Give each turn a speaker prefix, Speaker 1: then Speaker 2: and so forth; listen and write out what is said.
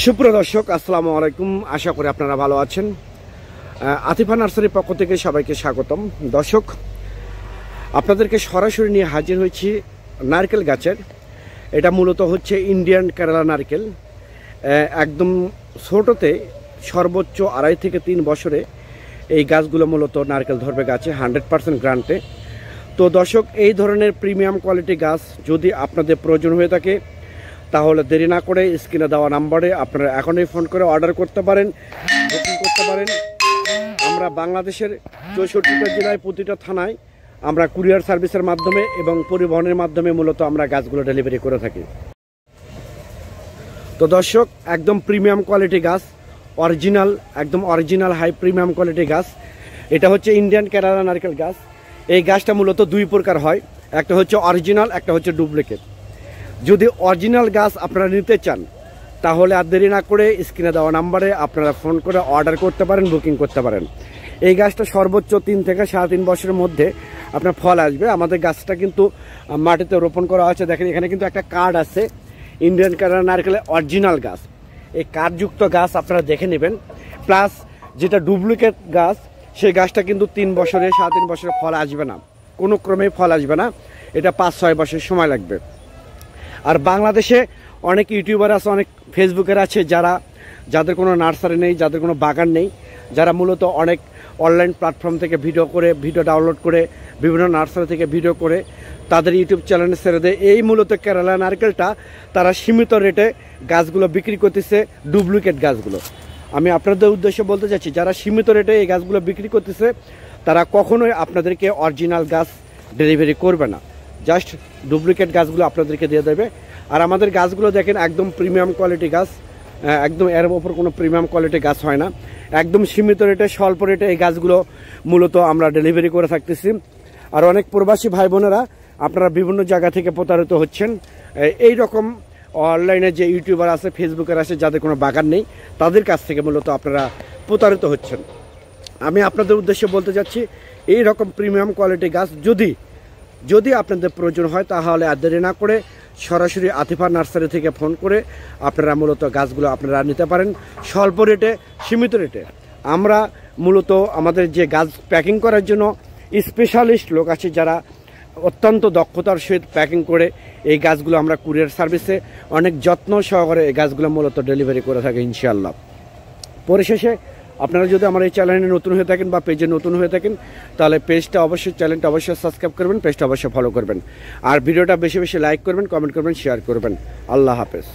Speaker 1: সুপ্রিয় দর্শক, আসসালামু আলাইকুম। আশা করি আপনারা ভালো আছেন। আতিফা নার্সারির পক্ষ থেকে সবাইকে স্বাগতম। দর্শক, আপনাদেরকে সরাসরি নিয়ে হাজির হয়েছি নারকেল গাছের। এটা মূলত হচ্ছে ইন্ডিয়ান কেরালা নারকেল। একদম ছোটোতে সর্বোচ্চ 2.5 থেকে 3 বছরে এই গাছগুলো মূলত নারকেল ধরবে গাছে 100% গ্রান্টে। তো দর্শক, এই ধরনের প্রিমিয়াম কোয়ালিটি গাছ যদি আপনাদের প্রয়োজন হয়ে থাকে তাহলে দেরি না করে স্ক্রিনে দেওয়া নাম্বারে আপনারা এখনই ফোন করে অর্ডার করতে পারেন, বুকিং করতে পারেন। আমরা বাংলাদেশের 64টা জেলায় প্রতিটা থানায় আমরা কুরিয়ার সার্ভিসের মাধ্যমে এবং পরিবহনের মাধ্যমে মূলত আমরা গাছগুলো ডেলিভারি করে থাকি। তো দর্শক, একদম প্রিমিয়াম কোয়ালিটি গাছ, একদম অরিজিনাল হাই প্রিমিয়াম কোয়ালিটি গাছ। এটা হচ্ছে ইন্ডিয়ান কেরালা নারকেল গাছ। এই গাছটা মূলত 2 প্রকার হয়, একটা হচ্ছে অরিজিনাল, একটা হচ্ছে ডুপ্লিকেট। যদি অরিজিনাল গাছ আপনারা নিতে চান তাহলে আর দেরি না করে স্ক্রিনে দেওয়া নাম্বারে আপনারা ফোন করে অর্ডার করতে পারেন, বুকিং করতে পারেন। এই গাছটা সর্বোচ্চ 3 থেকে 3.5 বছরের মধ্যে আপনার ফল আসবে। আমাদের গাছটা কিন্তু মাটিতে রোপণ করা আছে। দেখেন, এখানে কিন্তু একটা কার্ড আছে, ইন্ডিয়ান কেরালা নারকেলের অরিজিনাল গাছ। এই কার্ডযুক্ত গাছ আপনারা দেখে নেবেন। প্লাস যেটা ডুপ্লিকেট গাছ, সেই গাছটা কিন্তু 3 বছরে 3.5 বছরে ফল আসবে না, কোনো ক্রমেই ফল আসবে না। এটা 5-6 বছর সময় লাগবে। আর বাংলাদেশে অনেক ইউটিউবার আছে, অনেক ফেসবুকের আছে, যাদের কোনো নার্সারি নেই, যাদের কোনো বাগান নেই, যারা মূলত অনেক অনলাইন প্ল্যাটফর্ম থেকে ভিডিও ডাউনলোড করে বিভিন্ন নার্সারি থেকে ভিডিও করে তাদের ইউটিউব চ্যানেলে ছেড়ে দেয়। এই মূলত কেরালা নারকেলটা তারা সীমিত রেটে গাছগুলো বিক্রি করতেছে, ডুপ্লিকেট গাছগুলো। আমি আপনাদের উদ্দেশ্যে বলতে চাচ্ছি, যারা সীমিত রেটে এই গাছগুলো বিক্রি করতেছে তারা কখনোই আপনাদেরকে অরিজিনাল গাছ ডেলিভারি করবে না, জাস্ট ডুপ্লিকেট গাছগুলো আপনাদেরকে দিয়ে দেবে। আর আমাদের গাছগুলো দেখেন, একদম প্রিমিয়াম কোয়ালিটি গাছ, একদম এর ওপর কোনো প্রিমিয়াম কোয়ালিটি গাছ হয় না। একদম সীমিত রেটে, স্বল্প রেটে এই গাছগুলো মূলত আমরা ডেলিভারি করে থাকতেছি। আর অনেক প্রবাসী ভাই বোনেরা আপনারা বিভিন্ন জায়গা থেকে প্রতারিত হচ্ছেন। এই রকম অনলাইনে যে ইউটিউবার আছে, ফেসবুকের আছে, যাদের কোনো বাগান নেই, তাদের কাছ থেকে মূলত আপনারা প্রতারিত হচ্ছেন। আমি আপনাদের উদ্দেশ্যে বলতে চাচ্ছি, এই রকম প্রিমিয়াম কোয়ালিটি গাছ যদি আপনাদের প্রয়োজন হয় তাহলে আর দেরি না করে সরাসরি আতিফা নার্সারি থেকে ফোন করে আপনারা মূলত গাছগুলো আপনারা নিতে পারেন স্বল্প রেটে, সীমিত রেটে। আমরা মূলত আমাদের যে গাছ প্যাকিং করার জন্য স্পেশালিস্ট লোক আছে, যারা অত্যন্ত দক্ষতার সহিত প্যাকিং করে এই গাছগুলো আমরা কুরিয়ার সার্ভিসে অনেক যত্ন সহকারে এই গাছগুলো মূলত ডেলিভারি করে থাকি ইনশাআল্লাহ। পরিশেষে আপনারা যদি আমার এই চ্যানেলে নতুন হয়ে থাকেন বা পেজে নতুন হয়ে থাকেন তাহলে চ্যানেলটা অবশ্যই সাবস্ক্রাইব করবেন, পেজটা অবশ্যই ফলো করবেন। আর ভিডিওটা বেশি বেশি লাইক করবেন, কমেন্ট করবেন, শেয়ার করবেন। আল্লাহ হাফেজ।